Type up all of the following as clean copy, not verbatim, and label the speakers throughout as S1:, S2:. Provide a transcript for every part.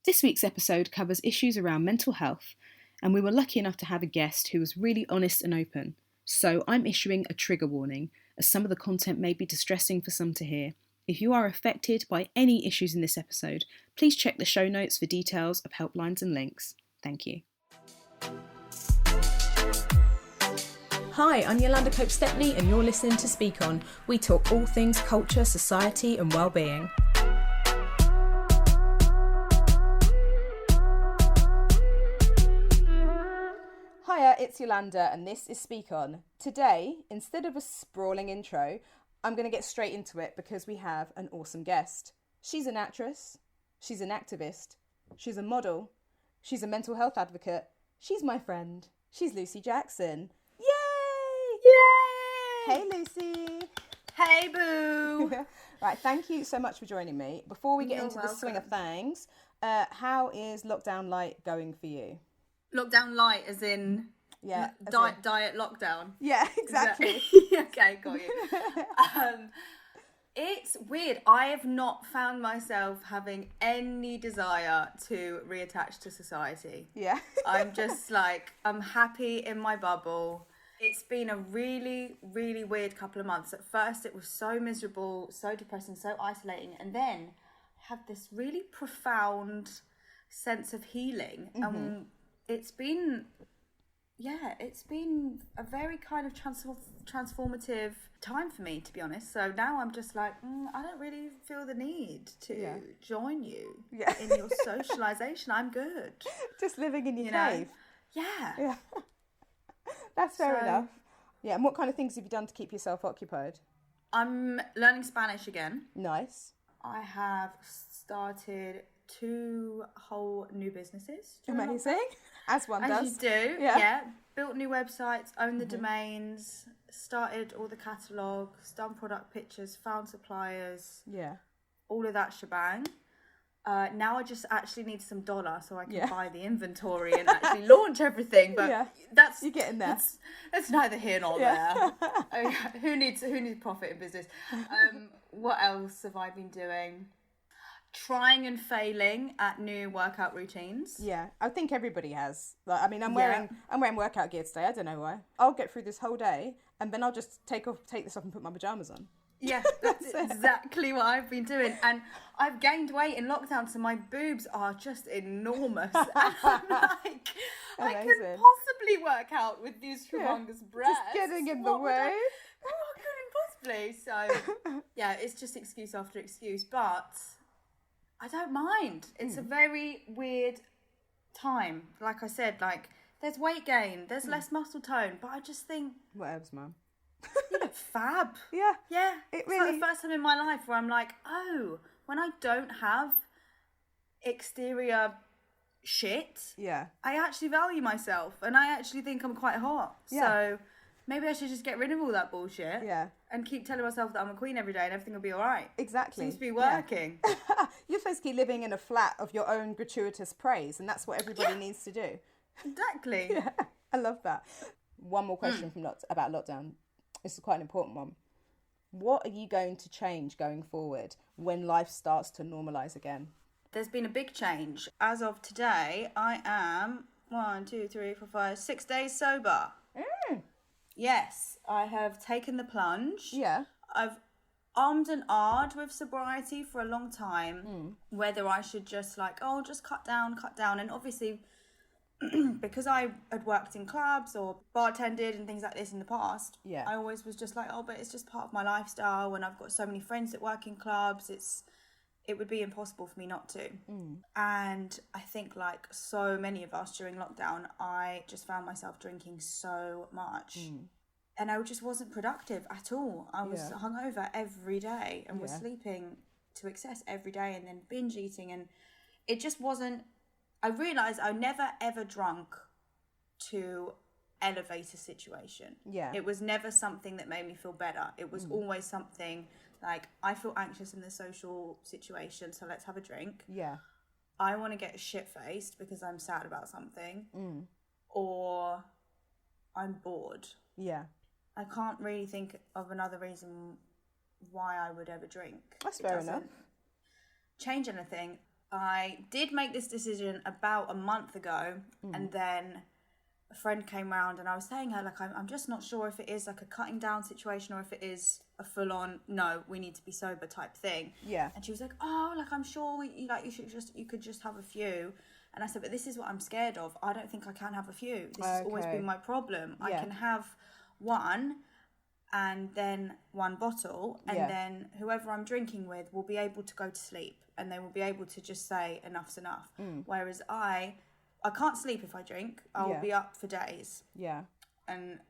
S1: This week's episode covers issues around mental health, and we were lucky enough to have a guest who was really honest and open. So I'm issuing a trigger warning, as some of the content may be distressing for some to hear. If you are affected by any issues in this episode, please check the show notes for details of helplines and links. Thank you.
S2: Hi, I'm Yolanda Cope-Stepney and you're listening to Speak On. We talk all things culture, society and well-being.
S3: Hiya, it's Yolanda and this is Speak On. Today, instead of a sprawling intro, I'm going to get straight into it because we have an awesome guest. She's an actress, she's an activist, she's a model, she's a mental health advocate, she's my friend, she's Lucy Jackson. Yay! Hey Lucy!
S4: Hey boo!
S3: Right, thank you so much for joining me. Before we get into the swing of things, how is lockdown light going for you?
S4: Lockdown light as in diet lockdown.
S3: Yeah, exactly.
S4: Okay, got you. It's weird. I have not found myself having any desire to reattach to society.
S3: Yeah.
S4: I'm just like, I'm happy in my bubble. It's been a really, really weird couple of months. At first it was so miserable, so depressing, so isolating. And then I had this really profound sense of healing.
S3: Mm-hmm.
S4: It's been a very kind of transformative time for me, to be honest. So now I'm just like, I don't really feel the need to join you in your socialisation. I'm good.
S3: Just living in your cave.
S4: Yeah.
S3: That's fair enough. Yeah, and what kind of things have you done to keep yourself occupied?
S4: I'm learning Spanish again.
S3: Nice.
S4: I have started 2 whole new businesses.
S3: Amazing. As one does.
S4: As you do. Yeah. Built new websites, owned the domains, started all the catalogues, done product pictures, found suppliers.
S3: Yeah.
S4: All of that shebang. Now I just actually need some dollar so I can buy the inventory and actually launch everything. But that's
S3: you're getting there.
S4: That's neither here nor there. Who needs profit in business? What else have I been doing? Trying and failing at new workout routines.
S3: Yeah, I think everybody has. Like, I mean, I'm wearing workout gear today. I don't know why. I'll get through this whole day, and then I'll just take this off and put my pajamas on.
S4: Yeah, that's exactly what I've been doing. And I've gained weight in lockdown, so my boobs are just enormous. And I'm like, I couldn't possibly work out with these humongous breasts.
S3: Just getting in the way.
S4: I couldn't possibly. So, yeah, it's just excuse after excuse. But I don't mind. It's a very weird time. Like I said, like, there's weight gain, there's less muscle tone. But I just think...
S3: Whatevs, man.
S4: You look fab.
S3: Yeah.
S4: It's like the first time in my life where I'm like, oh, when I don't have exterior shit, I actually value myself and I actually think I'm quite hot. So maybe I should just get rid of all that bullshit and keep telling myself that I'm a queen every day and everything will be all right.
S3: Exactly.
S4: Seems to be working.
S3: You're supposed to keep living in a flat of your own gratuitous praise, and that's what everybody needs to do.
S4: Exactly.
S3: Yeah, I love that. One more question about lockdown. This is quite an important one. What are you going to change going forward when life starts to normalise again?
S4: There's been a big change. As of today, I am 6 days sober. Yes, I have taken the plunge.
S3: Yeah.
S4: I've armed and ahed with sobriety for a long time, whether I should just just cut down. And obviously, because I had worked in clubs or bartended and things like this in the past, I always was just like, but it's just part of my lifestyle, and I've got so many friends that work in clubs, it would be impossible for me not to. And I think, like so many of us during lockdown, I just found myself drinking so much. And I just wasn't productive at all. I was hungover every day and was sleeping to excess every day and then binge eating, and it just wasn't... I realised I never ever drunk to elevate a situation. Yeah. It was never something that made me feel better. It was always something like, I feel anxious in this social situation, so let's have a drink. Yeah. I want to get shit-faced because I'm sad about something. Or I'm bored. Yeah. I can't really think of another reason why I would ever drink.
S3: That's fair enough.
S4: Change anything. I did make this decision about a month ago, and then a friend came round and I was saying her, like, I'm just not sure if it is like a cutting down situation or if it is a full on, no, we need to be sober type thing.
S3: Yeah.
S4: And she was like, oh, like, I'm sure you could just have a few. And I said, but this is what I'm scared of. I don't think I can have a few. This has always been my problem. I can have one and then one bottle, and then whoever I'm drinking with will be able to go to sleep and they will be able to just say enough's enough. Whereas I can't sleep if I drink. I will be up for days.
S3: Yeah.
S4: And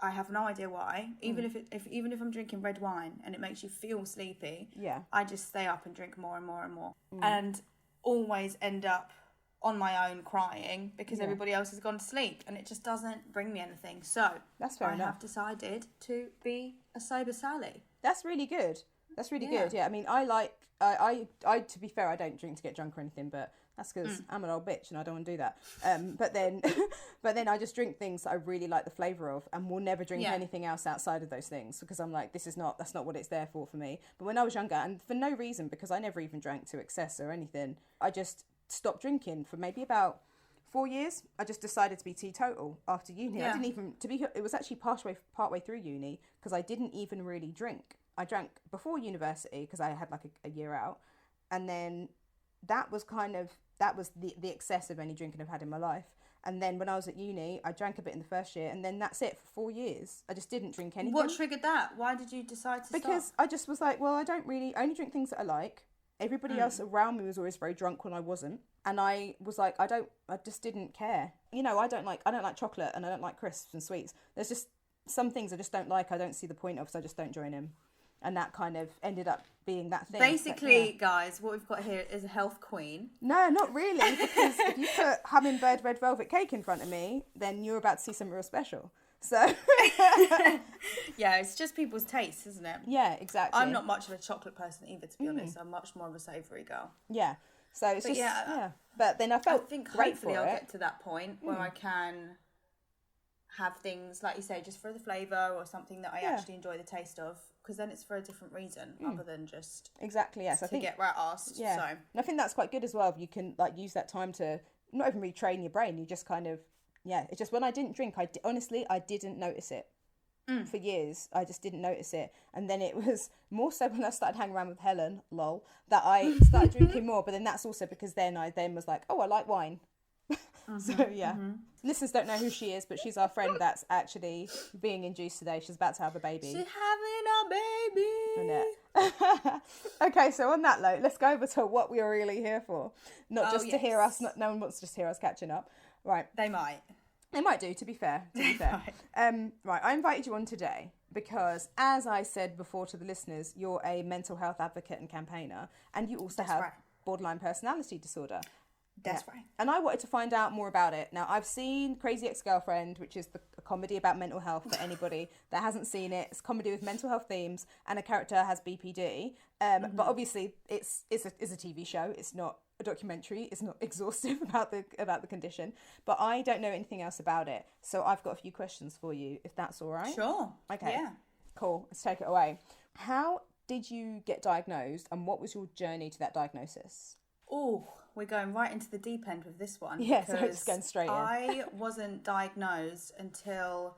S4: I have no idea why. Even if I'm drinking red wine and it makes you feel sleepy, I just stay up and drink more and more and more. And always end up on my own crying because everybody else has gone to sleep, and it just doesn't bring me anything. So
S3: that's fair enough.
S4: I have decided to be a sober Sally.
S3: That's really good. That's really good. Yeah, I mean, I to be fair, I don't drink to get drunk or anything, but that's because I'm an old bitch and I don't want to do that. But then I just drink things that I really like the flavour of, and will never drink anything else outside of those things, because I'm like, that's not what it's there for me. But when I was younger, and for no reason, because I never even drank to excess or anything, I just stopped drinking for maybe about 4 years. I just decided to be teetotal after uni. I didn't even, it was actually partway through uni, because I didn't even really drink. I drank before university because I had like a year out, and then that was the excess of any drinking I've had in my life. And then when I was at uni, I drank a bit in the first year, and then that's it for 4 years. I just didn't drink anything.
S4: What triggered that? Why did you decide to stop?
S3: Because I just was like, well, I only drink things that I like. Everybody else around me was always very drunk when I wasn't. And I was like, I just didn't care. You know, I don't like chocolate, and I don't like crisps and sweets. There's just some things I just don't like. I don't see the point of, so I just don't join in. And that kind of ended up being that thing.
S4: Basically, guys, what we've got here is a health queen.
S3: No, not really, because if you put hummingbird red velvet cake in front of me, then you're about to see something real special. So
S4: yeah, it's just people's tastes, isn't it?
S3: Yeah, exactly.
S4: I'm not much of a chocolate person either, to be honest. I'm much more of a savoury girl.
S3: Yeah. So it's But then I felt
S4: hopefully I'll get to that point where I can have things, like you say, just for the flavour or something that I actually enjoy the taste of, because then it's for a different reason other than just to get rat-assed.
S3: Yeah.
S4: So.
S3: And I think that's quite good as well. You can like use that time to not even retrain your brain. You just kind of, it's just when I didn't drink, honestly, I didn't notice it. For years, I just didn't notice it. And then it was more so when I started hanging around with Helen, lol, that I started drinking more. But then that's also because then I was like, oh, I like wine. So listeners don't know who she is, but she's our friend that's actually being induced today. She's about to have a baby.
S4: She's having a baby.
S3: Okay, so on that note, let's go over to what we are really here for. Not just to hear us. No one wants to just hear us catching up. Right.
S4: They might
S3: do, to be fair. Right, I invited you on today because, as I said before to the listeners, you're a mental health advocate and campaigner, and you also have borderline personality disorder.
S4: That's right.
S3: And I wanted to find out more about it. Now, I've seen Crazy Ex-Girlfriend, which is a comedy about mental health for anybody that hasn't seen it. It's a comedy with mental health themes, and a character has BPD. But obviously, it's a TV show. It's not a documentary. It's not exhaustive about the condition. But I don't know anything else about it. So I've got a few questions for you, if that's all right.
S4: Sure.
S3: Okay.
S4: Yeah.
S3: Cool. Let's take it away. How did you get diagnosed, and what was your journey to that diagnosis?
S4: Oh, we're going right into the deep end with this one.
S3: Yeah, so it's going straight in.
S4: I wasn't diagnosed until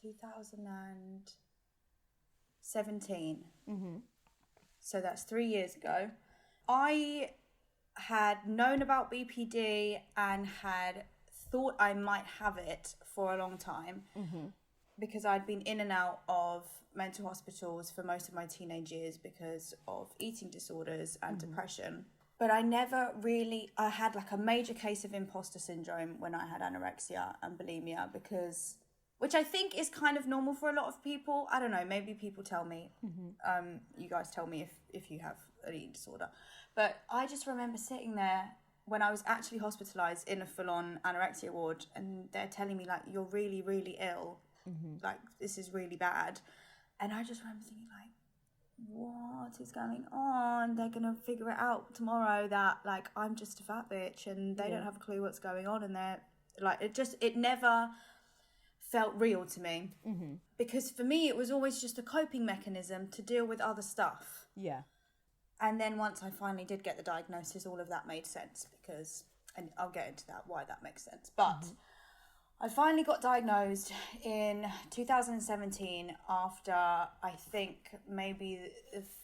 S4: 2017. So that's 3 years ago. I had known about BPD and had thought I might have it for a long time because I'd been in and out of mental hospitals for most of my teenage years because of eating disorders and depression. But I had like a major case of imposter syndrome when I had anorexia and bulimia, which I think is kind of normal for a lot of people. I don't know, maybe people tell me, you guys tell me if you have an eating disorder. But I just remember sitting there when I was actually hospitalised in a full-on anorexia ward, and they're telling me like, you're really, really ill. Like, this is really bad. And I just remember thinking like, what is going on? They're gonna figure it out tomorrow that like I'm just a fat bitch and they don't have a clue what's going on, and they're like, it never felt real to me because for me it was always just a coping mechanism to deal with other stuff. And then once I finally did get the diagnosis, all of that made sense because, and I'll get into that, why that makes sense. But I finally got diagnosed in 2017 after, I think, maybe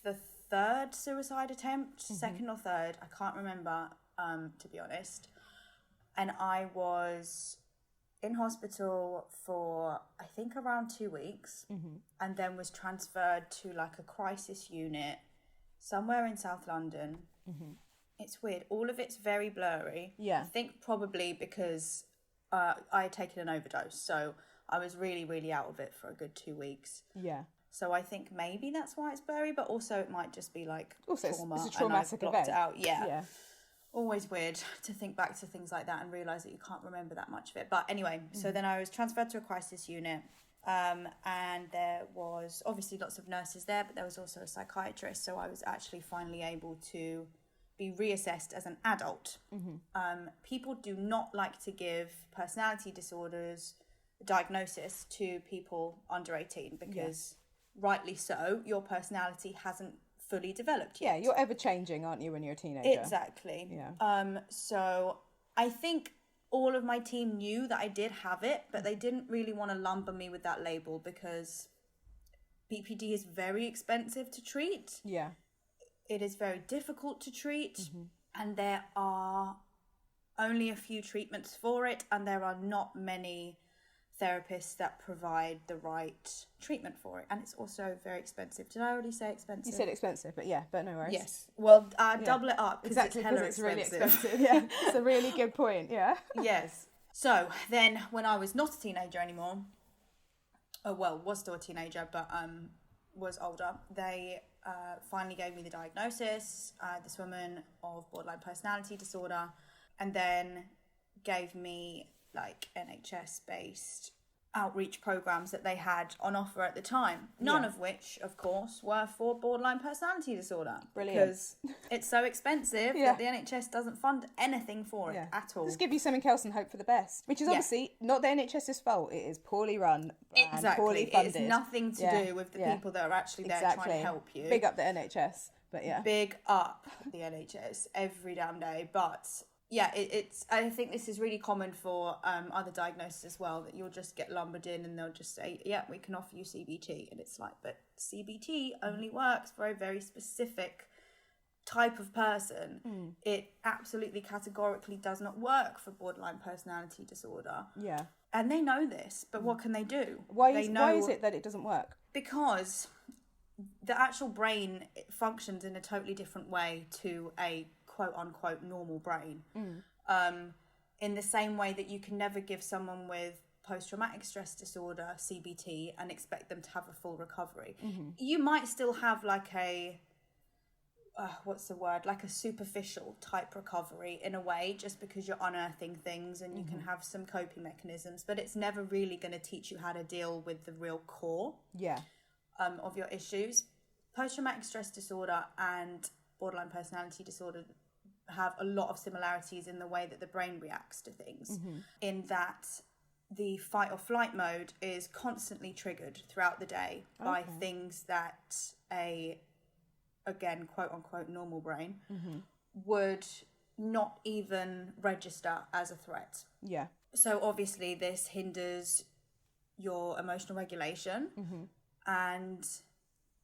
S4: the third suicide attempt, second or third, I can't remember, to be honest. And I was in hospital for, I think, around 2 weeks, and then was transferred to like a crisis unit somewhere in South London. It's weird. All of it's very blurry.
S3: Yeah.
S4: I think probably because I had taken an overdose. So I was really, really out of it for a good 2 weeks.
S3: Yeah.
S4: So I think maybe that's why it's blurry, but also it might just be like
S3: Also,
S4: trauma.
S3: it's a
S4: and I've
S3: traumatic
S4: blocked
S3: event.
S4: it out. Yeah.
S3: Yeah.
S4: Always weird to think back to things like that and realise that you can't remember that much of it. But anyway, so then I was transferred to a crisis unit. And there was obviously lots of nurses there, but there was also a psychiatrist. So I was actually finally able to be reassessed as an adult. People do not like to give personality disorders diagnosis to people under 18 because rightly so, your personality hasn't fully developed yet.
S3: Yeah, you're ever changing, aren't you, when you're a teenager?
S4: Exactly.
S3: Yeah.
S4: So I think all of my team knew that I did have it, but they didn't really want to lumber me with that label because BPD is very expensive to treat.
S3: Yeah.
S4: It is very difficult to treat, and there are only a few treatments for it, and there are not many therapists that provide the right treatment for it, and it's also very expensive. Did I already say expensive?
S3: You said expensive, but yeah, but no worries.
S4: Yes. Well, double it up because
S3: Exactly,
S4: it's hella
S3: because it's really
S4: expensive.
S3: expensive. Yeah, it's a really good point. Yeah.
S4: Yes. So then, when I was not a teenager anymore, was still a teenager, but was older, they finally gave me the diagnosis, this woman of borderline personality disorder, and then gave me like NHS-based outreach programs that they had on offer at the time. None of which, of course, were for borderline personality disorder.
S3: Brilliant.
S4: Because it's so expensive that the NHS doesn't fund anything for it at all.
S3: Just give you something else and hope for the best, which is obviously not the NHS's fault. It is poorly run and poorly funded.
S4: It is nothing to do with the people that are actually there trying to help you.
S3: Big up the NHS, but yeah.
S4: Big up the NHS every damn day, but yeah, it's. I think this is really common for other diagnoses as well, that you'll just get lumbered in and they'll just say, yeah, we can offer you CBT. And it's like, but CBT only works for a very specific type of person. It absolutely categorically does not work for borderline personality disorder.
S3: Yeah.
S4: And they know this, but what can they do?
S3: Why is it that it doesn't work?
S4: Because the actual brain functions in a totally different way to a quote-unquote normal brain. In the same way that you can never give someone with post-traumatic stress disorder CBT and expect them to have a full recovery. You might still have like a like a superficial type recovery in a way, just because you're unearthing things and you can have some coping mechanisms, but it's never really going to teach you how to deal with the real core of your issues. Post-traumatic stress disorder and borderline personality disorder have a lot of similarities in the way that the brain reacts to things, in that the fight or flight mode is constantly triggered throughout the day by things that again, quote unquote normal brain would not even register as a threat.
S3: Yeah.
S4: So obviously this hinders your emotional regulation and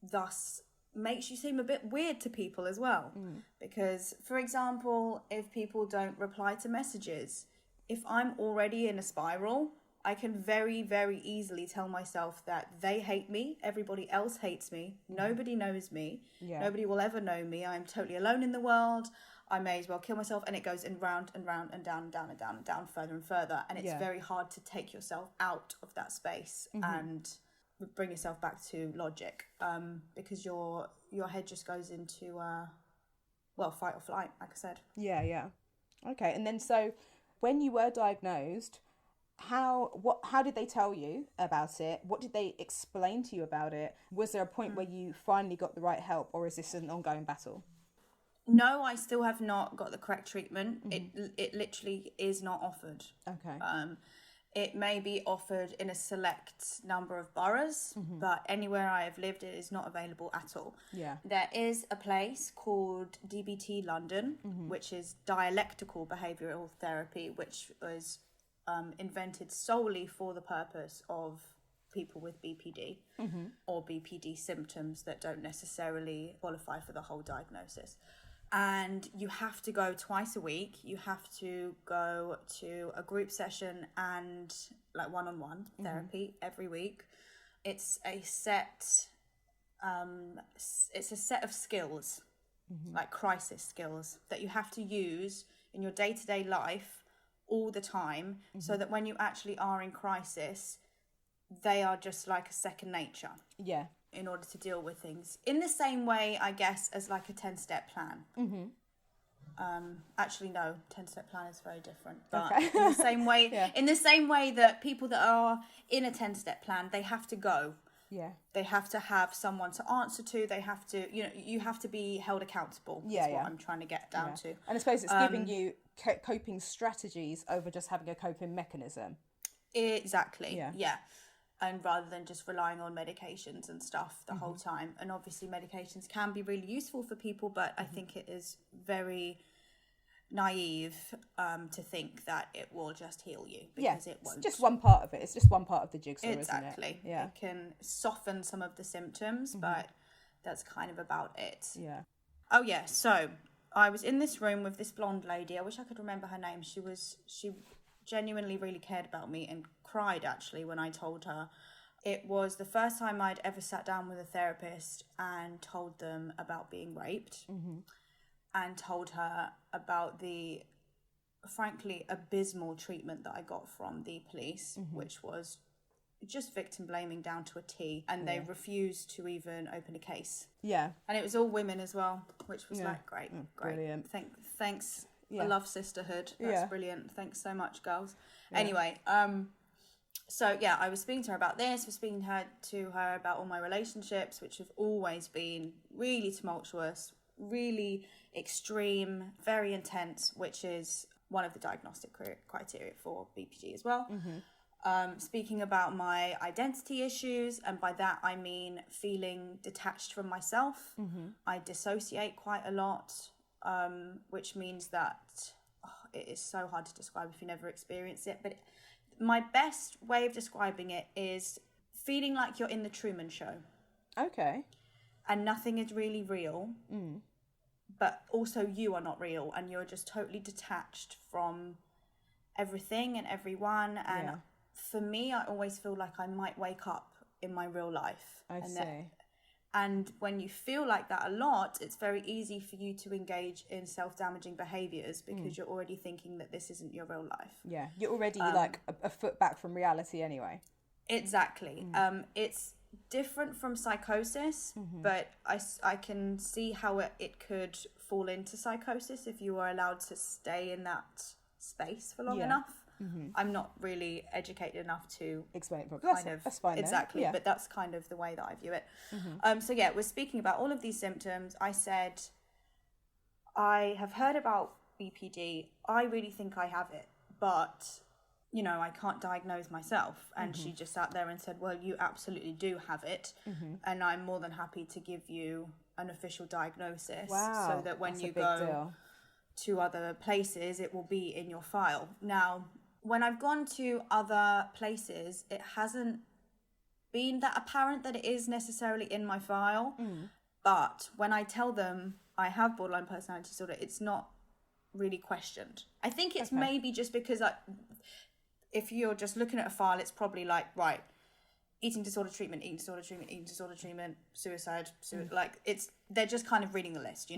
S4: thus makes you seem a bit weird to people as well. Because, for example, if people don't reply to messages, if I'm already in a spiral, I can very, very easily tell myself that they hate me, everybody else hates me, nobody knows me, nobody will ever know me, I'm totally alone in the world, I may as well kill myself, and it goes in round and round and down and down and down and down, further and further, and it's very hard to take yourself out of that space and bring yourself back to logic, because your head just goes into fight or flight, like I said.
S3: Yeah. Okay, and then so when you were diagnosed, how did they tell you about it? What did they explain to you about it? Was there a point where you finally got the right help, or is this an ongoing battle?
S4: No, I still have not got the correct treatment. It literally is not offered.
S3: Okay.
S4: It may be offered in a select number of boroughs, but anywhere I have lived, it is not available at all.
S3: Yeah.
S4: There is a place called DBT London, which is dialectical behavioural therapy, which was invented solely for the purpose of people with BPD or BPD symptoms that don't necessarily qualify for the whole diagnosis. And you have to go twice a week. You have to go to a group session and like one-on-one therapy every week. It's a set of skills, like crisis skills, that you have to use in your day-to-day life all the time, so that when you actually are in crisis, they are just like a second nature.
S3: Yeah.
S4: In order to deal with things in the same way, I guess, as like a 10-step plan. Actually, no, 10-step plan is very different. But in the same way, in the same way that people that are in a 10-step plan, they have to go.
S3: Yeah.
S4: They have to have someone to answer to. They have to, you have to be held accountable.
S3: Yeah,
S4: is what I'm trying to get down to.
S3: And I suppose it's giving you coping strategies over just having a coping mechanism.
S4: Exactly. Yeah. And rather than just relying on medications and stuff the whole time. And obviously medications can be really useful for people, but I think it is very naive to think that it will just heal you, because it won't.
S3: It's just one part of it. It's just one part of the jigsaw,
S4: Exactly.
S3: Isn't it? Yeah.
S4: It can soften some of the symptoms, but that's kind of about it.
S3: Yeah.
S4: Oh yeah, so I was in this room with this blonde lady. I wish I could remember her name. She genuinely really cared about me and cried actually when I told her. It was the first time I'd ever sat down with a therapist and told them about being raped, and told her about the frankly abysmal treatment that I got from the police, which was just victim blaming down to a T, and they refused to even open a case.
S3: Yeah.
S4: And it was all women as well, which was like great.
S3: Brilliant.
S4: Thanks.
S3: Yeah.
S4: I love sisterhood. That's brilliant. Thanks so much, girls.
S3: Yeah.
S4: Anyway, so yeah, I was speaking to her about this. Was speaking to her about all my relationships, which have always been really tumultuous, really extreme, very intense, which is one of the diagnostic criteria for BPD as well. Speaking about my identity issues, and by that I mean feeling detached from myself. I dissociate quite a lot, which means that it is so hard to describe if you never experience it, but my best way of describing it is feeling like you're in the Truman Show.
S3: Okay.
S4: And nothing is really real, but also you are not real, and you're just totally detached from everything and everyone. And for me, I always feel like I might wake up in my real life.
S3: I see.
S4: And when you feel like that a lot, it's very easy for you to engage in self-damaging behaviours, because you're already thinking that this isn't your real life.
S3: Yeah, you're already like a foot back from reality anyway.
S4: Exactly. It's different from psychosis, but I can see how it could fall into psychosis if you are allowed to stay in that space for long enough. I'm not really educated enough to
S3: explain it properly. That's fine.
S4: Exactly,
S3: Yeah.
S4: but that's kind of the way that I view it. So yeah, we're speaking about all of these symptoms. I said, I have heard about BPD. I really think I have it, but I can't diagnose myself. And she just sat there and said, well, you absolutely do have it, and I'm more than happy to give you an official diagnosis, so that when you go to other places, it will be in your file. Now, when I've gone to other places, it hasn't been that apparent that it is necessarily in my file. But when I tell them I have borderline personality disorder, it's not really questioned. I think it's maybe just because if you're just looking at a file, it's probably like, right, eating disorder treatment, suicide, like they're just kind of reading the list,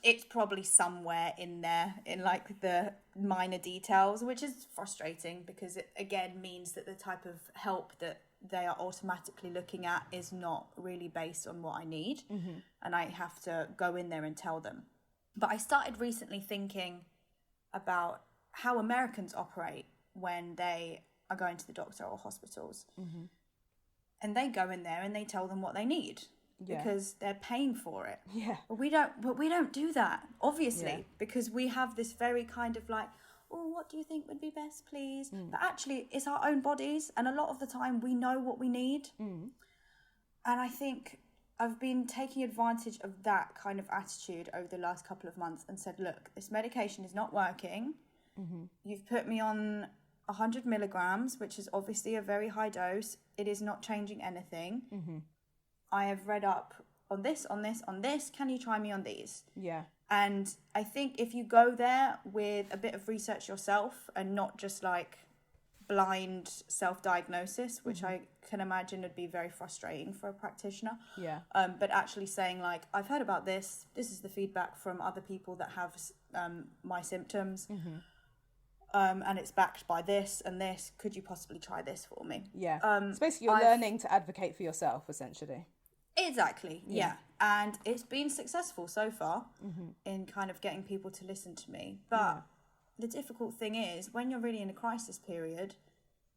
S4: It's probably somewhere in there in like the minor details, which is frustrating, because it again means that the type of help that they are automatically looking at is not really based on what I need, and I have to go in there and tell them. But I started recently thinking about how Americans operate when they are going to the doctor or hospitals. And they go in there and they tell them what they need, because they're paying for it. But we don't do that, obviously, because we have this very kind of like, oh, what do you think would be best, please? But actually, it's our own bodies. And a lot of the time, we know what we need. And I think I've been taking advantage of that kind of attitude over the last couple of months and said, look, this medication is not working. You've put me on 100 milligrams, which is obviously a very high dose. It is not changing anything. I have read up on this. Can you try me on these?
S3: Yeah.
S4: And I think if you go there with a bit of research yourself and not just like blind self-diagnosis, which I can imagine would be very frustrating for a practitioner.
S3: Yeah.
S4: But actually saying like, I've heard about this. This is the feedback from other people that have my symptoms. And it's backed by this and this. Could you possibly try this for me?
S3: Yeah. It's basically you're learning to advocate for yourself, essentially.
S4: Exactly. Yeah. And it's been successful so far in kind of getting people to listen to me. But the difficult thing is when you're really in a crisis period,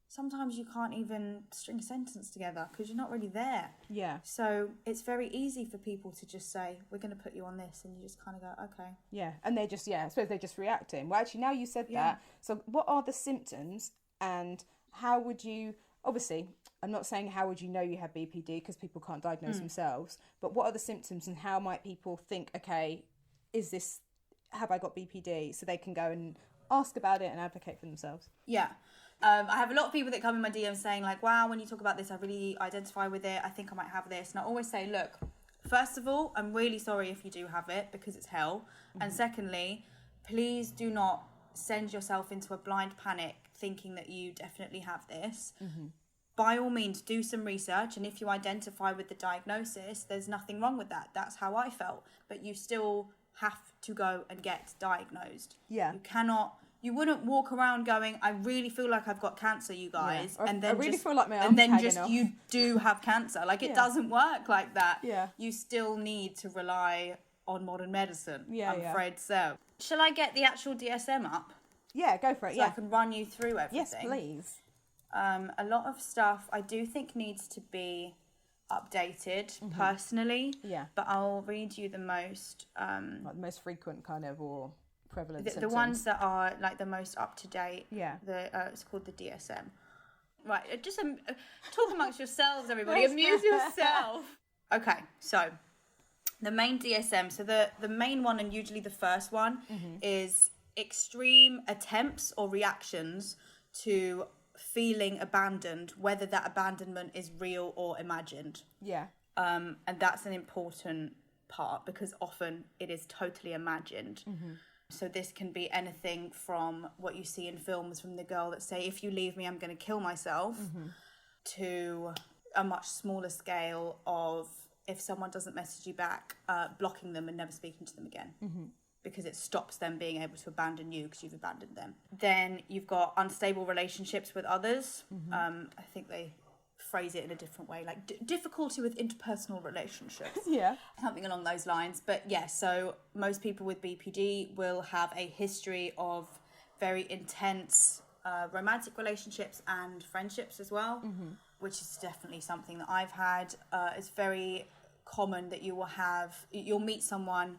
S4: sometimes you can't even string a sentence together because you're not really there.
S3: Yeah.
S4: So it's very easy for people to just say, we're going to put you on this. And you just kind of go, okay.
S3: Yeah. And they just, I suppose they're just reacting. Well, actually, now you said that. So what are the symptoms and how would you, obviously, I'm not saying how would you know you have BPD because people can't diagnose themselves, but what are the symptoms and how might people think, okay, have I got BPD? So they can go and ask about it and advocate for themselves.
S4: Yeah. I have a lot of people that come in my DMs saying like, wow, when you talk about this, I really identify with it. I think I might have this. And I always say, look, first of all, I'm really sorry if you do have it because it's hell. And secondly, please do not send yourself into a blind panic thinking that you definitely have this. By all means, do some research. And if you identify with the diagnosis, there's nothing wrong with that. That's how I felt. But you still have to go and get diagnosed.
S3: Yeah.
S4: You wouldn't walk around going, I really feel like I've got cancer, you guys.
S3: Yeah.
S4: And then
S3: I really feel like my arm's hanging off.
S4: you do have cancer. Like it doesn't work like that.
S3: Yeah.
S4: You still need to rely on modern medicine.
S3: Yeah,
S4: I'm afraid so. Shall I get the actual DSM up?
S3: Yeah, go for it.
S4: So I can run you through everything.
S3: Yes, please.
S4: A lot of stuff I do think needs to be updated personally.
S3: Yeah.
S4: But I'll read you the most
S3: Like the most frequent kind of or prevalent
S4: the
S3: symptoms.
S4: ones that are like the most up to date.
S3: Yeah.
S4: It's called the DSM. Right. Just talk amongst yourselves, everybody. Amuse yourself. Okay. So the main DSM. So the main one and usually the first one is extreme attempts or reactions to feeling abandoned, whether that abandonment is real or imagined.
S3: Yeah.
S4: And that's an important part because often it is totally imagined. So this can be anything from what you see in films from the girl that say, if you leave me, I'm going to kill myself, to a much smaller scale of if someone doesn't message you back, blocking them and never speaking to them again. Because it stops them being able to abandon you because you've abandoned them. Then you've got unstable relationships with others. I think they phrase it in a different way, like difficulty with interpersonal relationships.
S3: Yeah.
S4: Something along those lines. But yeah, so most people with BPD will have a history of very intense romantic relationships and friendships as well, which is definitely something that I've had. It's very common that you'll meet someone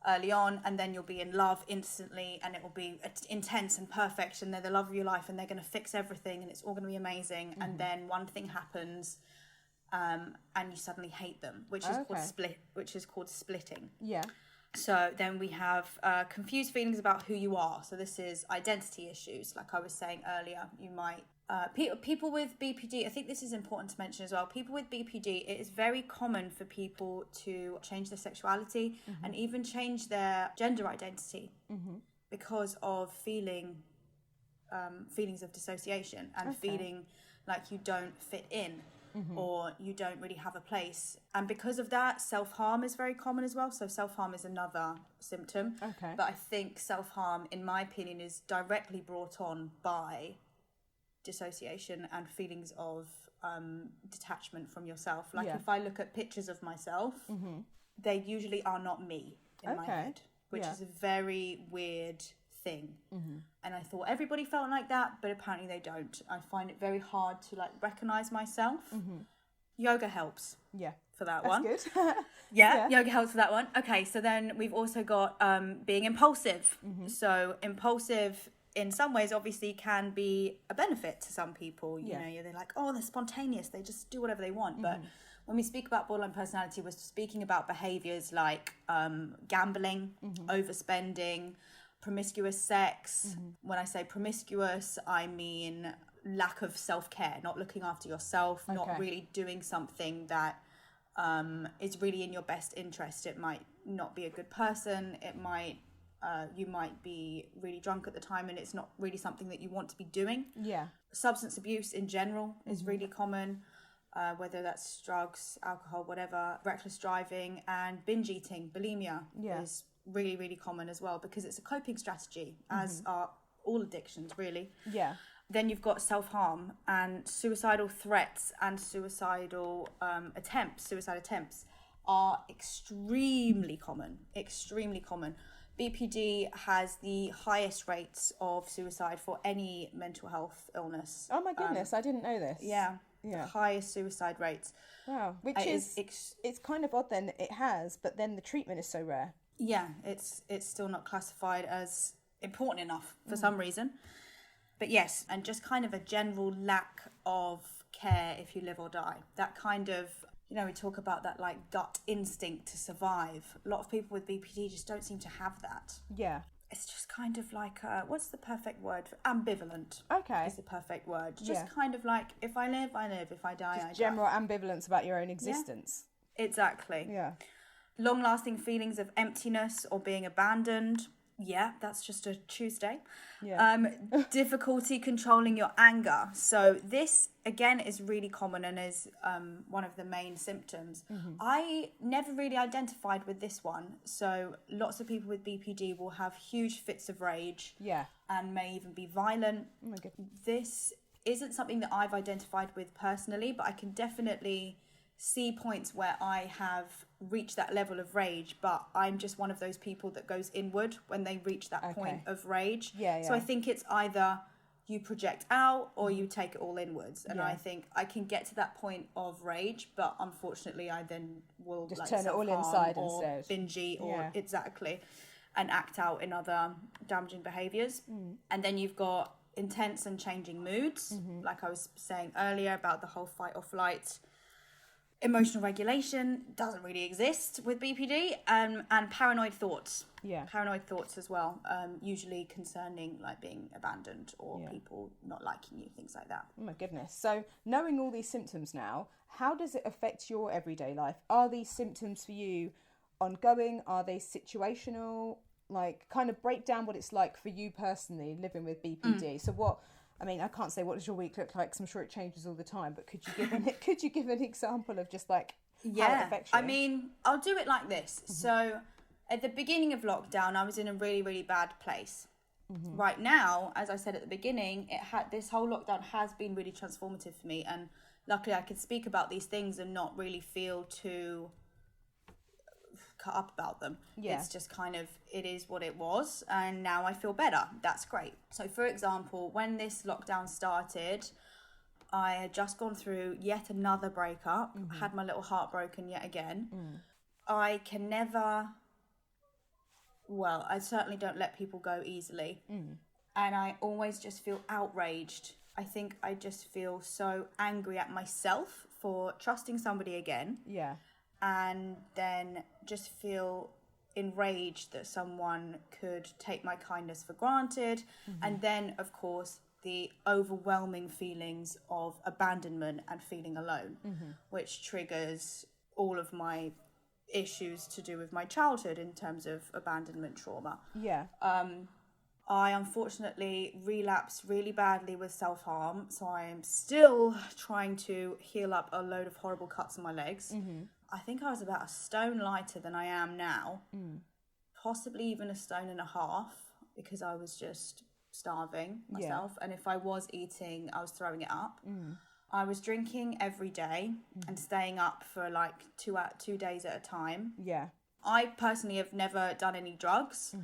S4: early on and then you'll be in love instantly and it will be intense and perfect and they're the love of your life and they're going to fix everything and it's all going to be amazing, and then one thing happens and you suddenly hate them, which is called splitting.
S3: Yeah.
S4: So then we have confused feelings about who you are. So this is identity issues, like I was saying earlier. You might people with BPD, I think this is important to mention as well. People with BPD, it is very common for people to change their sexuality and even change their gender identity because of feelings of dissociation and feeling like you don't fit in or you don't really have a place. And because of that, self-harm is very common as well. So self-harm is another symptom.
S3: Okay.
S4: But I think self-harm, in my opinion, is directly brought on by dissociation and feelings of detachment from yourself. Like if I look at pictures of myself, they usually are not me in my head, which is a very weird thing. And I thought everybody felt like that, but apparently they don't. I find it very hard to like recognize myself. Yoga helps for that one.
S3: That's good.
S4: Yoga helps for that one. Okay, so then we've also got being impulsive. So impulsive in some ways obviously can be a benefit to some people. You
S3: Yeah.
S4: know, they're like, oh, they're spontaneous, they just do whatever they want. But when we speak about borderline personality, we're speaking about behaviors like gambling, overspending, promiscuous sex. When I say promiscuous, I mean lack of self-care, not looking after yourself, not really doing something that is really in your best interest. It might not be a good person, it might you might be really drunk at the time and it's not really something that you want to be doing.
S3: Yeah.
S4: Substance abuse in general is really common, whether that's drugs, alcohol, whatever. Reckless driving and binge eating, bulimia, is really, really common as well, because it's a coping strategy, as are all addictions, really.
S3: Yeah.
S4: Then you've got self-harm and suicidal threats and suicidal suicide attempts are extremely common. BPD has the highest rates of suicide for any mental health illness.
S3: Oh my goodness, I didn't know this.
S4: Yeah.
S3: Yeah.
S4: Highest suicide rates.
S3: Wow. Which it's kind of odd then that it has, but then the treatment is so rare.
S4: Yeah, it's still not classified as important enough for some reason. But yes, and just kind of a general lack of care if you live or die. That kind of, you know, we talk about that like gut instinct to survive. A lot of people with BPD just don't seem to have that.
S3: Yeah.
S4: It's just kind of like, what's the perfect word? Ambivalent.
S3: Okay.
S4: Is the perfect word. Just kind of like, if I live, I live. If I die, I die.
S3: General ambivalence about your own existence.
S4: Yeah, exactly.
S3: Yeah.
S4: Long-lasting feelings of emptiness or being abandoned. Yeah, that's just a Tuesday.
S3: Yeah.
S4: Difficulty controlling your anger. So this, again, is really common and is one of the main symptoms. I never really identified with this one. So lots of people with BPD will have huge fits of rage.
S3: Yeah.
S4: And may even be violent.
S3: Oh my goodness.
S4: This isn't something that I've identified with personally, but I can definitely see points where I have reached that level of rage, but I'm just one of those people that goes inward when they reach that point of rage.
S3: Yeah.
S4: So I think it's either you project out or you take it all inwards. And I think I can get to that point of rage, but unfortunately I then will
S3: Just
S4: like
S3: turn it all
S4: self-harm
S3: inside
S4: or
S3: instead.
S4: binge eat or exactly, and act out in other damaging behaviours. And then you've got intense and changing moods, like I was saying earlier about the whole fight or flight. Emotional regulation doesn't really exist with BPD, and paranoid thoughts. Yeah. Paranoid thoughts as well, usually concerning like being abandoned or people not liking you, things like that.
S3: Oh my goodness. So knowing all these symptoms now, how does it affect your everyday life? Are these symptoms for you ongoing? Are they situational? Like, kind of break down what it's like for you personally living with BPD. So what... I mean, I can't say what does your week look like, because I'm sure it changes all the time. But could you give an example of just like how it affects you?
S4: I mean, I'll do it like this. So, at the beginning of lockdown, I was in a really, really bad place. Right now, as I said at the beginning, this whole lockdown has been really transformative for me, and luckily, I can speak about these things and not really feel too cut up about them. It's just kind of, it is what it was, and now I feel better. That's great. So for example, when this lockdown started, I had just gone through yet another breakup, had my little heart broken yet again. I can never, well, I certainly don't let people go easily, and I always just feel outraged. I think I just feel so angry at myself for trusting somebody again. And then just feel enraged that someone could take my kindness for granted. And then, of course, the overwhelming feelings of abandonment and feeling alone, which triggers all of my issues to do with my childhood in terms of abandonment trauma. I unfortunately relapsed really badly with self-harm, so I am still trying to heal up a load of horrible cuts on my legs. I think I was about a stone lighter than I am now, possibly even a stone and a half, because I was just starving myself. And if I was eating, I was throwing it up. I was drinking every day and staying up for like 2 days at a time. I personally have never done any drugs,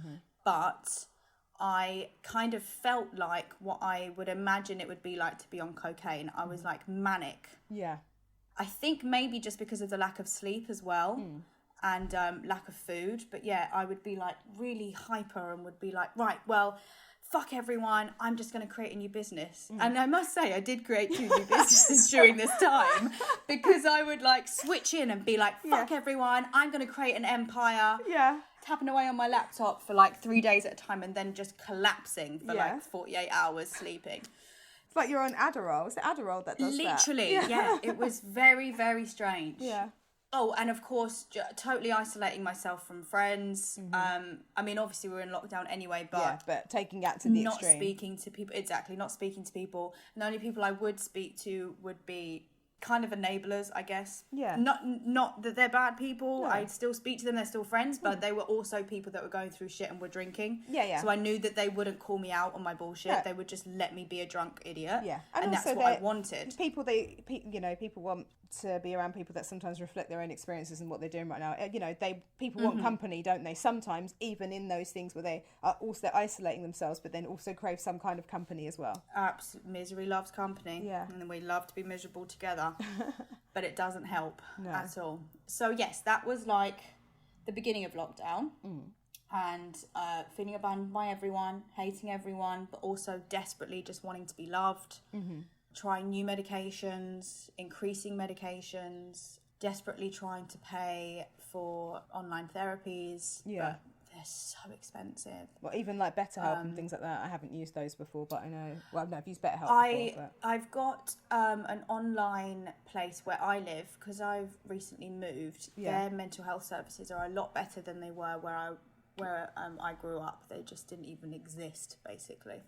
S4: but I kind of felt like what I would imagine it would be like to be on cocaine. I was like manic. I think maybe just because of the lack of sleep as well, and lack of food. But yeah, I would be like really hyper and would be like, right, well, fuck everyone, I'm just going to create a new business. And I must say, I did create 2 new businesses during this time, because I would like switch in and be like, fuck everyone, I'm going to create an empire.
S3: Yeah.
S4: Tapping away on my laptop for like 3 days at a time, and then just collapsing for like 48 hours sleeping.
S3: It's like you're on Adderall. It's Adderall that does
S4: Literally,
S3: that.
S4: yeah. It was very, very strange.
S3: Yeah.
S4: Oh, and of course, totally isolating myself from friends. I mean, obviously, we were in lockdown anyway,
S3: but taking that to the
S4: not
S3: extreme.
S4: speaking to people. Exactly, not speaking to people. And the only people I would speak to would be kind of enablers, I guess.
S3: Yeah.
S4: Not that they're bad people.
S3: No.
S4: I'd still speak to them. They're still friends, but they were also people that were going through shit and were drinking.
S3: Yeah.
S4: So I knew that they wouldn't call me out on my bullshit.
S3: No.
S4: They would just let me be a drunk idiot.
S3: Yeah.
S4: And that's
S3: also
S4: what I wanted.
S3: People want to be around people that sometimes reflect their own experiences and what they're doing right now. People want company, don't they? Sometimes, even in those things where they are also isolating themselves, but then also crave some kind of company as well.
S4: Misery loves company.
S3: Yeah.
S4: And we love to be miserable together. But it doesn't help
S3: No.
S4: at all. So yes, that was like the beginning of lockdown. And feeling abandoned by everyone, hating everyone, but also desperately just wanting to be loved. Trying new medications, increasing medications, desperately trying to pay for online therapies.
S3: Yeah.
S4: But they're so expensive.
S3: Well, even like BetterHelp and things like that. I haven't used those before, but I know. Well, no, I've used BetterHelp before. But...
S4: I've got an online place where I live, because I've recently moved.
S3: Yeah.
S4: Their mental health services are a lot better than they were where I grew up. They just didn't even exist, basically.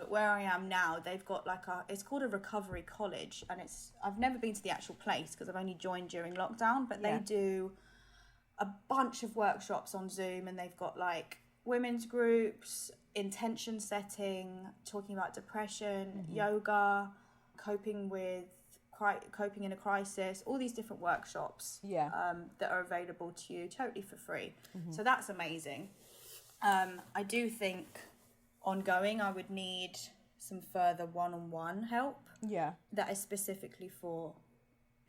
S4: Where I am now, they've got like it's called a recovery college, and I've never been to the actual place because I've only joined during lockdown, but they do a bunch of workshops on Zoom, and they've got like women's groups, intention setting, talking about depression, yoga, coping in a crisis, all these different workshops that are available to you totally for free. So that's amazing. I do think ongoing I would need some further one-on-one help that is specifically for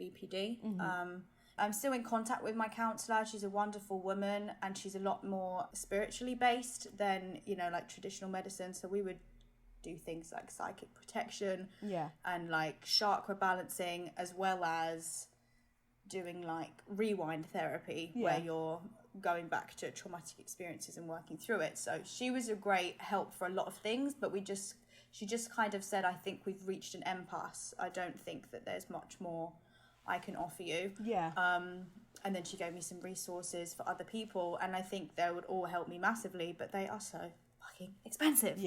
S4: BPD. I'm still in contact with my counsellor. She's a wonderful woman, and she's a lot more spiritually based than like traditional medicine. So we would do things like psychic protection and like chakra balancing, as well as doing like rewind therapy where you're going back to traumatic experiences and working through it. So she was a great help for a lot of things, but she just kind of said, I think we've reached an impasse. I don't think that there's much more I can offer you. And then she gave me some resources for other people, and I think they would all help me massively, but they are so fucking expensive.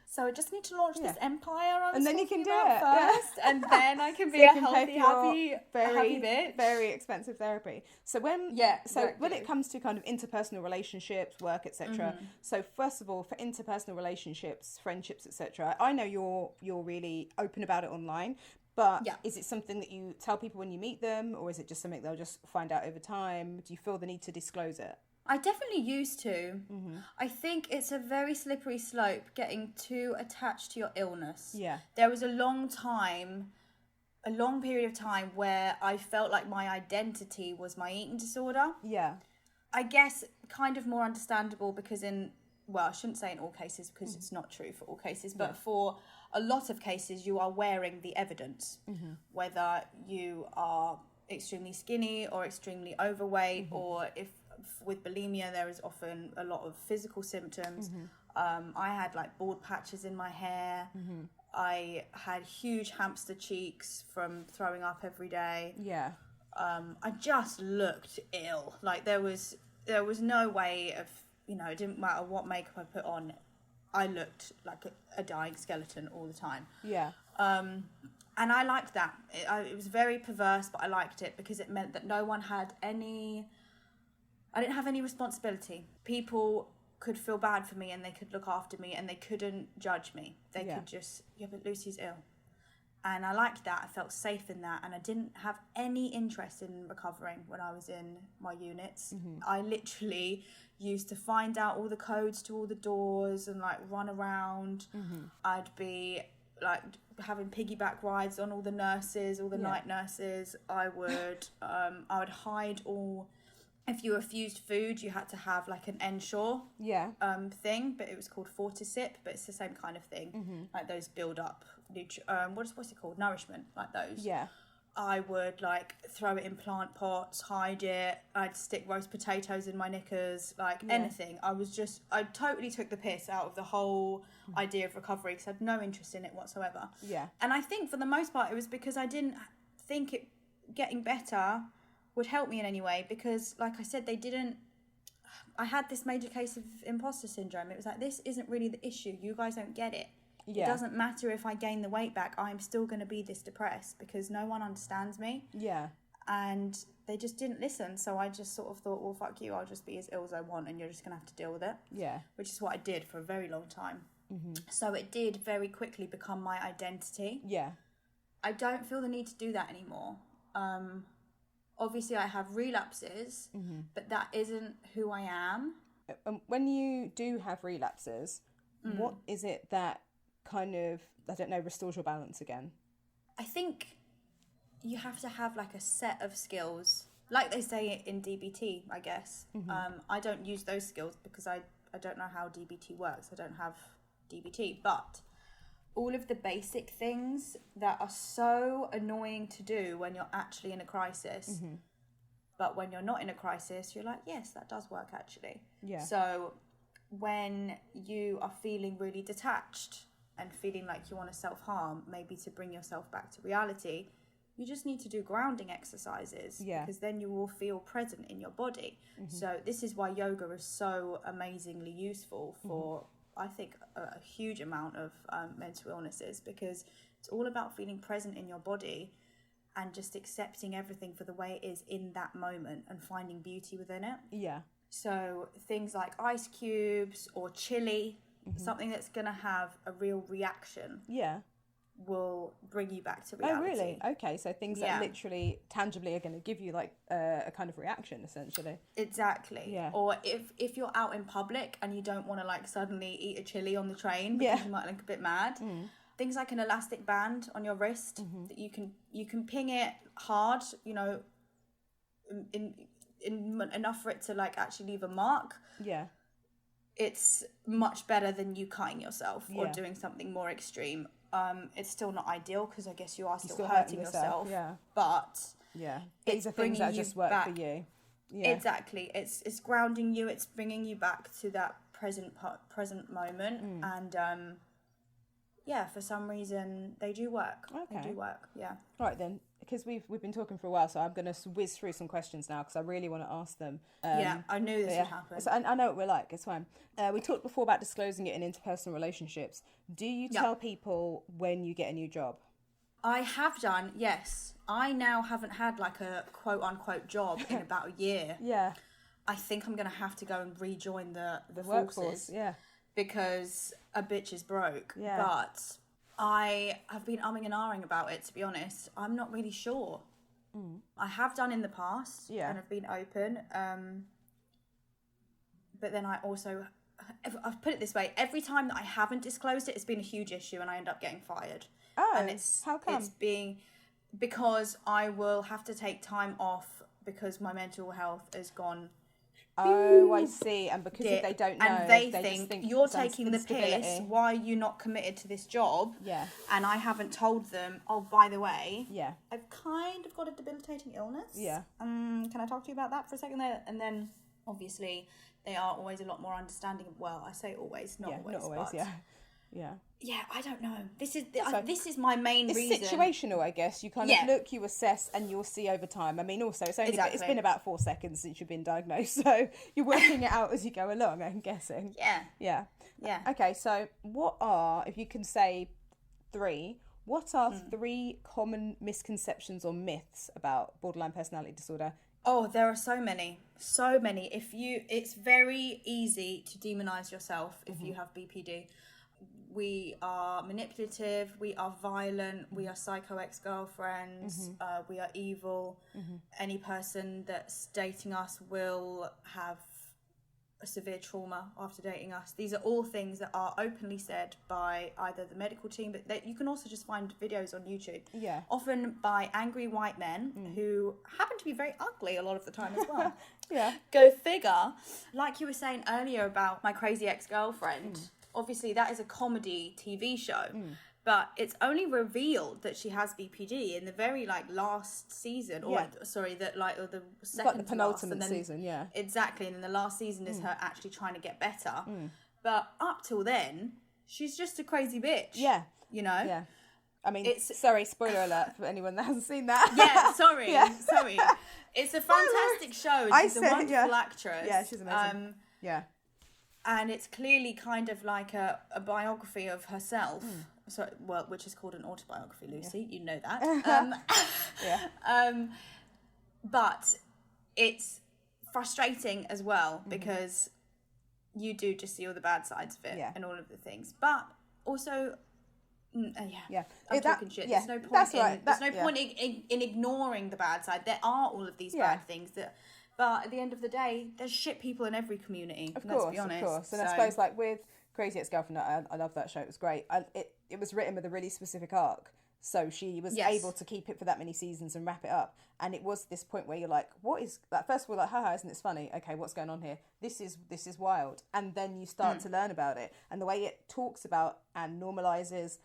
S4: So I just need to launch this empire
S3: and then you can do it
S4: first, and then I can be a healthy, happy bitch.
S3: Very expensive therapy. So when when it comes to kind of interpersonal relationships, work, etc. So first of all, for interpersonal relationships, friendships, etc. I know you're really open about it online. But is it something that you tell people when you meet them, or is it just something they'll just find out over time? Do you feel the need to disclose it?
S4: I definitely used to. I think it's a very slippery slope getting too attached to your illness. There was a long period of time where I felt like my identity was my eating disorder. I guess kind of more understandable because I shouldn't say in all cases because it's not true for all cases, but for a lot of cases you are wearing the evidence, whether you are extremely skinny or extremely overweight, or if with bulimia there is often a lot of physical symptoms. I had like bald patches in my hair. I had huge hamster cheeks from throwing up every day. I just looked ill. Like there was no way of, it didn't matter what makeup I put on, I looked like a dying skeleton all the time. And I liked that. It was very perverse, but I liked it because it meant that I didn't have any responsibility. People could feel bad for me and they could look after me and they couldn't judge me. They could just, but Lucy's ill. And I liked that. I felt safe in that. And I didn't have any interest in recovering when I was in my units. I literally used to find out all the codes to all the doors and like run around. I'd be like having piggyback rides on all the nurses, all the night nurses. I would hide all if you refused food, you had to have like an Ensure thing, but it was called Fortisip, but it's the same kind of thing, like those build up what's it called, nourishment, like those. I would like throw it in plant pots, hide it. I'd stick roast potatoes in my knickers, like anything. I totally took the piss out of the whole idea of recovery because I had no interest in it whatsoever. And I think for the most part it was because I didn't think it getting better would help me in any way, because like I said, I had this major case of imposter syndrome. It was like, this isn't really the issue, you guys don't get it. It doesn't matter if I gain the weight back, I'm still going to be this depressed because no one understands me. And they just didn't listen. So I just sort of thought, well, fuck you, I'll just be as ill as I want and you're just going to have to deal with it. Which is what I did for a very long time. So it did very quickly become my identity. I don't feel the need to do that anymore. Obviously I have relapses, but that isn't who I am.
S3: When you do have relapses, what is it that kind of, I don't know, restores your balance again?
S4: I think you have to have like a set of skills, like they say in DBT, I guess. I don't use those skills because I don't know how DBT works. I don't have DBT, but all of the basic things that are so annoying to do when you're actually in a crisis, but when you're not in a crisis, you're like, yes, that does work actually. So when you are feeling really detached and feeling like you want to self-harm, maybe to bring yourself back to reality, you just need to do grounding exercises, because then you will feel present in your body. So this is why yoga is so amazingly useful for, I think, a huge amount of mental illnesses, because it's all about feeling present in your body and just accepting everything for the way it is in that moment and finding beauty within it. So things like ice cubes or chili, something that's going to have a real reaction, will bring you back to reality.
S3: Oh, really? Okay, so things that literally, tangibly are going to give you like a kind of reaction, essentially.
S4: Exactly. Or if you're out in public and you don't want to like suddenly eat a chili on the train because you might look a bit mad, things like an elastic band on your wrist that you can ping it hard, you know, in enough for it to like actually leave a mark. It's much better than you cutting yourself or doing something more extreme. It's still not ideal because I guess you are still hurting yourself. But
S3: these are things that just work for you.
S4: Exactly. It's grounding you. It's bringing you back to that present moment. And for some reason they do work. They do work.
S3: Right then, because we've been talking for a while, so I'm going to whiz through some questions now because I really want to ask them.
S4: I knew this would happen.
S3: So I know what we're like. It's fine. We talked before about disclosing it in interpersonal relationships. Do you tell people when you get a new job?
S4: I have done, yes. I now haven't had like a quote unquote job in about a year. I think I'm going to have to go and rejoin the
S3: workforce.
S4: Because a bitch is broke. But I have been umming and ahhing about it, to be honest. I'm not really sure. I have done in the past and have been open. But then I also, I've put it this way, every time that I haven't disclosed it, it's been a huge issue and I end up getting fired. And
S3: how come?
S4: It's because I will have to take time off because my mental health has gone.
S3: Oh, I see. And because if they don't know,
S4: and they think you're taking the piss, why are you not committed to this job? And I haven't told them, oh, by the way, I've kind of got a debilitating illness. Can I talk to you about that for a second there? And then obviously they are always a lot more understanding. Well, I say always, not always, but I don't know. This is my main reason.
S3: It's situational, I guess. You kind of look, you assess, and you'll see over time. I mean, also, it's been about 4 seconds since you've been diagnosed, so you're working it out as you go along, I'm guessing. Yeah. Okay, so what are, if you can say 3, what are 3 common misconceptions or myths about borderline personality disorder?
S4: Oh, there are so many. It's very easy to demonize yourself if you have BPD. We are manipulative, we are violent, we are psycho ex-girlfriends, we are evil. Any person that's dating us will have a severe trauma after dating us. These are all things that are openly said by either the medical team, but you can also just find videos on YouTube.
S3: Yeah.
S4: Often by angry white men who happen to be very ugly a lot of the time as well.
S3: Yeah.
S4: Go figure. Like you were saying earlier about My Crazy Ex-Girlfriend, obviously that is a comedy TV show. But it's only revealed that she has BPD in the very last season, or the second
S3: It's like the
S4: to
S3: penultimate
S4: last, and then,
S3: season, yeah.
S4: exactly. And then the last season is her actually trying to get better. But up till then, she's just a crazy bitch.
S3: Yeah.
S4: You know.
S3: Yeah. I mean, sorry, spoiler alert for anyone that hasn't seen that.
S4: Yeah, sorry. It's a fantastic show. She's a wonderful actress.
S3: Yeah, she's amazing. Yeah.
S4: And it's clearly kind of like a biography of herself. So, which is called an autobiography, Lucy. You know that. But it's frustrating as well because you do just see all the bad sides of it and all of the things. But also, I'm talking shit. There's no point. There's no point in ignoring the bad side. There are all of these bad things that. But at the end of the day, there's shit people in every community. Let's be honest.
S3: Of course. And I suppose with Crazy Ex-Girlfriend, I love that show. It was great. It was written with a really specific arc. So she was able to keep it for that many seasons and wrap it up. And it was this point where you're like, what is that? First of all, haha, isn't this funny? Okay, what's going on here? This is wild. And then you start to learn about it. And the way it talks about and normalizes,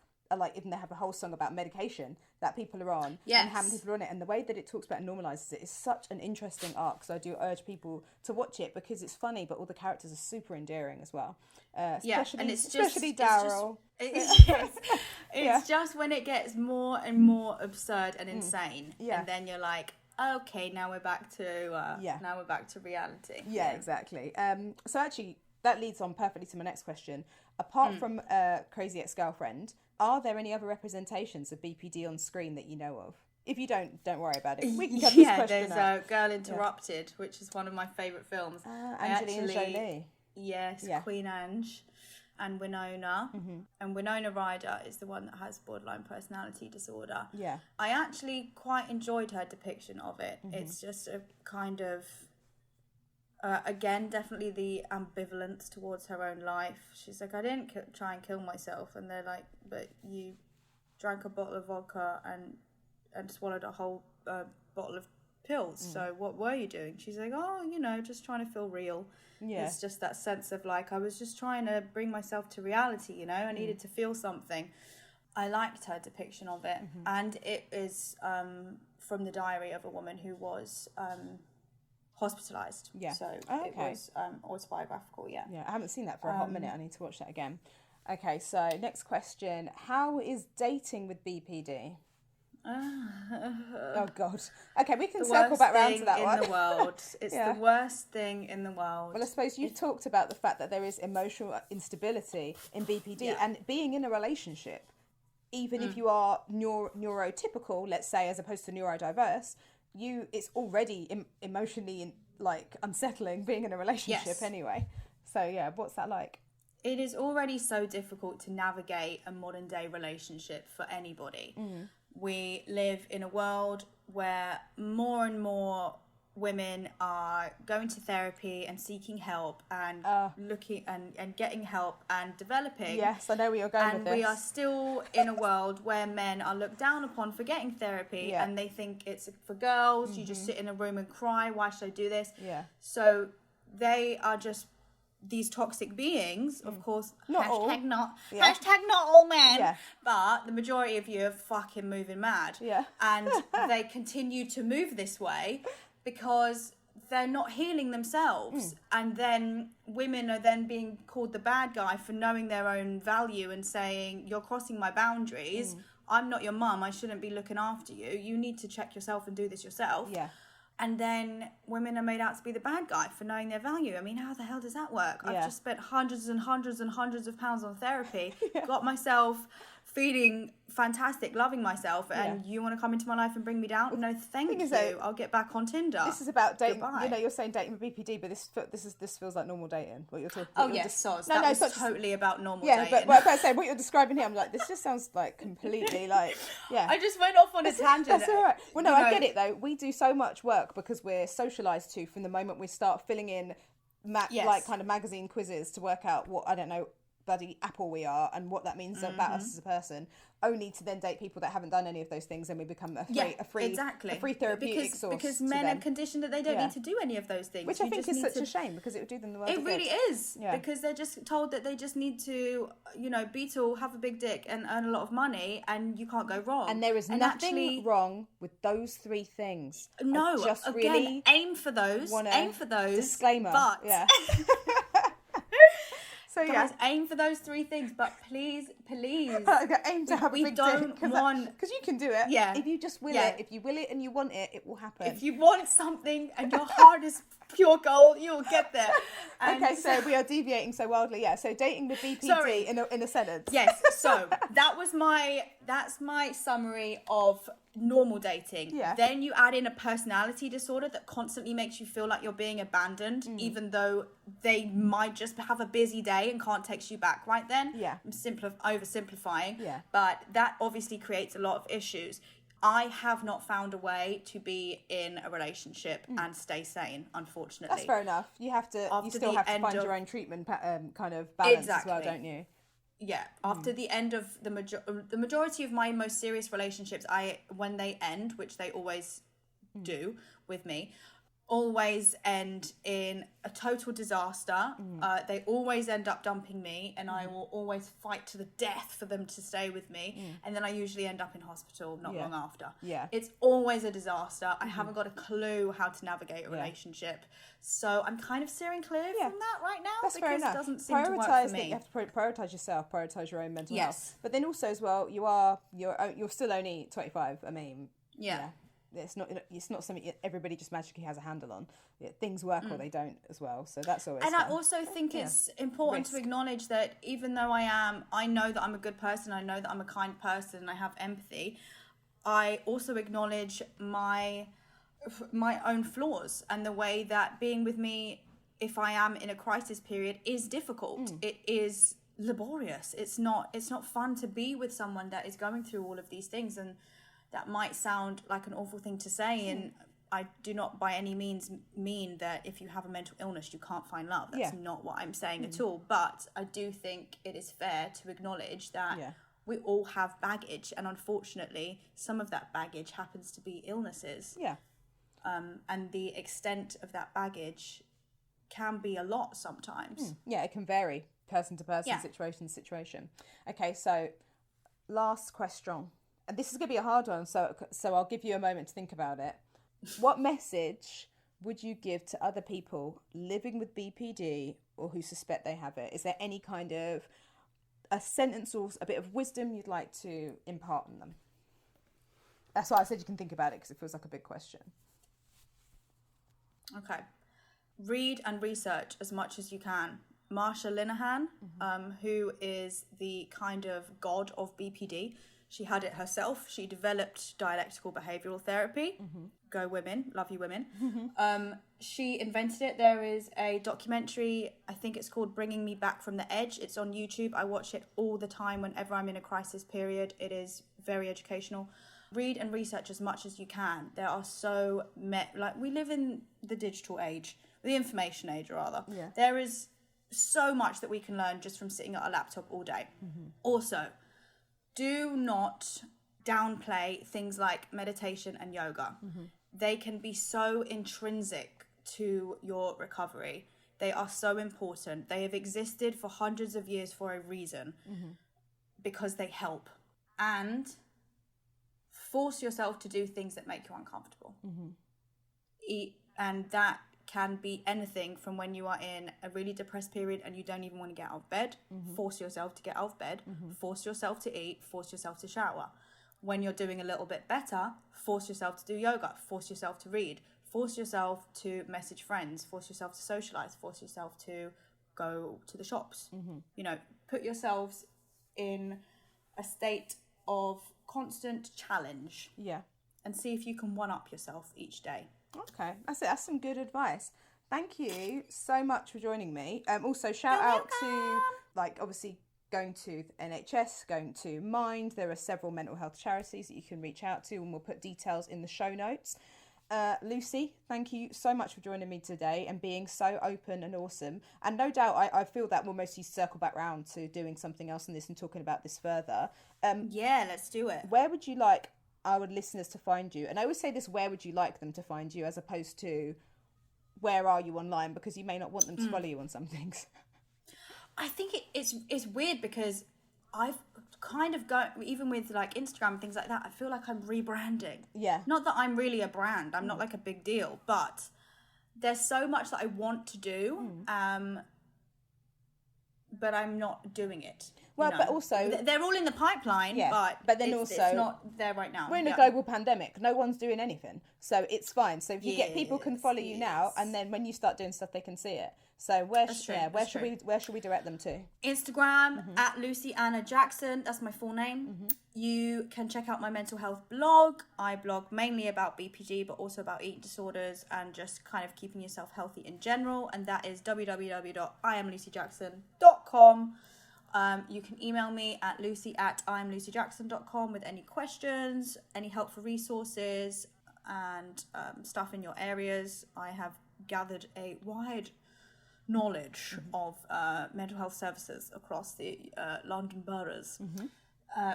S3: even they have a whole song about medication that people are on and how many people are on it, and the way that it talks about and normalizes it is such an interesting arc. So I do urge people to watch it because it's funny, but all the characters are super endearing as well. Especially Daryl.
S4: It's just when it gets more and more absurd and insane, and then you're like, okay, now we're back to reality.
S3: Yeah, exactly. So actually, that leads on perfectly to my next question. Apart from Crazy Ex-Girlfriend, are there any other representations of BPD on screen that you know of? If you don't worry about it. We can cut this question
S4: there's Girl Interrupted, which is one of my favourite films.
S3: Angelina Jolie.
S4: Yes, Queen Ange and Winona. And Winona Ryder is the one that has borderline personality disorder.
S3: Yeah.
S4: I actually quite enjoyed her depiction of it. It's just a kind of... again, definitely the ambivalence towards her own life. She's like, I didn't try and kill myself. And they're like, but you drank a bottle of vodka and swallowed a whole bottle of pills. So what were you doing? She's like, just trying to feel real. Yeah. It's just that sense of I was just trying to bring myself to reality, I needed to feel something. I liked her depiction of it. And it is from the diary of a woman who was... hospitalised.
S3: Yeah.
S4: So it was autobiographical, Yeah,
S3: I haven't seen that for a hot minute. I need to watch that again. Okay, so next question. How is dating with BPD? Oh, God. Okay, we can circle back round to that one.
S4: The world. It's the worst thing in the world.
S3: Well, I suppose you've talked about the fact that there is emotional instability in BPD and being in a relationship, even if you are neurotypical, let's say, as opposed to neurodiverse, it's already emotionally unsettling being in a relationship anyway. So what's that like?
S4: It is already so difficult to navigate a modern day relationship for anybody. We live in a world where more and more women are going to therapy and seeking help and looking and getting help and developing.
S3: Yes, I know where you're going with this.
S4: And we are still in a world where men are looked down upon for getting therapy and they think it's for girls. You just sit in a room and cry. Why should I do this?
S3: Yeah.
S4: So they are just these toxic beings, of course.
S3: Not
S4: Hashtag not all men. But the majority of you are fucking moving mad.
S3: Yeah.
S4: And they continue to move this way because they're not healing themselves. And then women are then being called the bad guy for knowing their own value and saying, you're crossing my boundaries. I'm not your mum. I shouldn't be looking after you. You need to check yourself and do this yourself.
S3: Yeah.
S4: And then women are made out to be the bad guy for knowing their value. I mean, how the hell does that work? I've just spent hundreds and hundreds and hundreds of pounds on therapy, got myself feeling fantastic, loving myself, and you want to come into my life and bring me down? No, thank you. I'll get back on Tinder.
S3: This is about dating. Goodbye. You're saying dating with BPD, but this feels like normal dating. What you're talking?
S4: Oh yes, that was totally about normal dating.
S3: Yeah, but I say what you're describing here, I'm like, this just sounds like completely
S4: I just went off on a tangent.
S3: That's all right. Well, I get it though. We do so much work because we're socialised to from the moment we start filling in
S4: Yes.
S3: like kind of magazine quizzes to work out what, I don't know, bloody apple we are and what that means about us as a person, only to then date people that haven't done any of those things, and we become a free therapeutic source
S4: because
S3: to
S4: men
S3: them.
S4: are conditioned that they don't need to do any of those things,
S3: which I think is such a shame, because it would do them the world of good.
S4: It really is, because they're just told that they just need to, you know, be tall, have a big dick and earn a lot of money, and you can't go wrong.
S3: And there is nothing wrong with those 3 things.
S4: No,
S3: just
S4: again,
S3: really
S4: aim for those.
S3: Disclaimer.
S4: But
S3: so
S4: guys, aim for those 3 things, but please
S3: aim to have a big dick, because you can do it. If you just will it, if you will it and you want it, it will happen.
S4: If you want something and your heart is pure gold, you'll get there. And
S3: okay, so we are deviating so wildly. So dating with BPD in a sentence.
S4: Yes. So that's my summary of normal dating. Then you add in a personality disorder that constantly makes you feel like you're being abandoned, even though they might just have a busy day and can't text you back right then. I'm oversimplifying. But that obviously creates a lot of issues. I have not found a way to be in a relationship and stay sane, unfortunately.
S3: That's fair enough. You still have to find your own treatment kind of balance as well, don't you?
S4: Yeah. After the end of the majority of my most serious relationships, when they end, which they always do with me, always end in a total disaster. They always end up dumping me, and I will always fight to the death for them to stay with me. And then I usually end up in hospital not long after. It's always a disaster. I haven't got a clue how to navigate a relationship. So I'm kind of steering clear from that right now.
S3: That's
S4: because
S3: fair enough.
S4: It doesn't seem to work for me.
S3: You have to prioritise yourself, prioritise your own mental health. But then also as well, you're still only 25. I mean, it's not something everybody just magically has a handle on. Things work or they don't as well. So that's always.
S4: And I also think it's important to acknowledge that even though I know that I'm a good person, I know that I'm a kind person, and I have empathy, I also acknowledge my own flaws and the way that being with me, if I am in a crisis period, is difficult. It is laborious. It's not fun to be with someone that is going through all of these things, and that might sound like an awful thing to say, and I do not by any means mean that if you have a mental illness you can't find love. That's not what I'm saying at all. But I do think it is fair to acknowledge that we all have baggage, and unfortunately some of that baggage happens to be illnesses. And the extent of that baggage can be a lot sometimes.
S3: It can vary person to person, situation to situation. Okay, so last question. And this is going to be a hard one, so I'll give you a moment to think about it. What message would you give to other people living with BPD or who suspect they have it? Is there any kind of a sentence or a bit of wisdom you'd like to impart on them? That's why I said you can think about it, because it feels like a big question.
S4: Okay. Read and research as much as you can. Marsha Linehan, who is the kind of god of BPD. She had it herself. She developed dialectical behavioural therapy. Go women. Love you women. She invented it. There is a documentary, I think it's called Bringing Me Back from the Edge. It's on YouTube. I watch it all the time whenever I'm in a crisis period. It is very educational. Read and research as much as you can. There are we live in the digital age, the information age rather. There is so much that we can learn just from sitting at a laptop all day. Also, do not downplay things like meditation and yoga. They can be so intrinsic to your recovery. They are so important. They have existed for hundreds of years for a reason, because they help. And force yourself to do things that make you uncomfortable. And that can be anything from when you are in a really depressed period and you don't even want to get out of bed. Force yourself to get out of bed. Force yourself to eat. Force yourself to shower. When you're doing a little bit better, force yourself to do yoga. Force yourself to read. Force yourself to message friends. Force yourself to socialise. Force yourself to go to the shops. You know, put yourselves in a state of constant challenge. And see if you can one-up yourself each day.
S3: Okay, that's some good advice. Thank you so much for joining me. Also, shout out to, obviously, going to the NHS, going to Mind. There are several mental health charities that you can reach out to, and we'll put details in the show notes. Lucy, thank you so much for joining me today and being so open and awesome. And no doubt, I feel that we'll mostly circle back round to doing something else in this and talking about this further.
S4: Yeah, let's do it.
S3: Where would you like our listeners to find you? And I always say this, where would you like them to find you, as opposed to where are you online, because you may not want them to follow you on some things.
S4: I think it's weird because I've kind of got, even with like Instagram and things like that, I feel like I'm rebranding.
S3: Yeah.
S4: Not that I'm really a brand, I'm not like a big deal, but there's so much that I want to do, but I'm not doing it.
S3: Well, but also...
S4: They're all in the pipeline,
S3: but then
S4: it's not there right now.
S3: We're in a global pandemic. No one's doing anything. So it's fine. So if you get people can follow you now, and then when you start doing stuff, they can see it. So where should we direct them to?
S4: Instagram at Lucy Anna Jackson. That's my full name. You can check out my mental health blog. I blog mainly about BPD, but also about eating disorders and just kind of keeping yourself healthy in general. And that is www.iamlucyjackson.com. You can email me at lucy@iamlucyjackson.com with any questions, any helpful resources, and stuff in your areas. I have gathered a wide knowledge of mental health services across the London boroughs.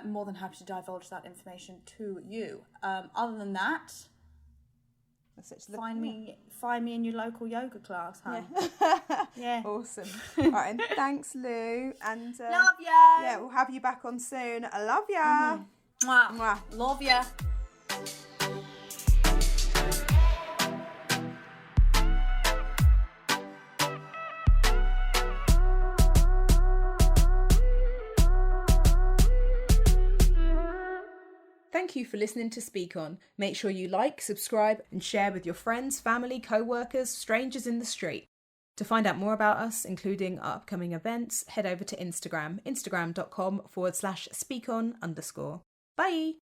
S4: More than happy to divulge that information to you. Other than that, find me in your local yoga class, huh? Yeah.
S3: Awesome. All right, and thanks, Lou. And
S4: love ya.
S3: Yeah, we'll have you back on soon. I love ya.
S4: Mwah.
S3: Mwah.
S4: Love ya.
S2: Thank you for listening to Speak On. Make sure you like, subscribe, and share with your friends, family, co-workers, strangers in the street. To find out more about us, including our upcoming events, head over to Instagram, instagram.com/speakon_. Bye!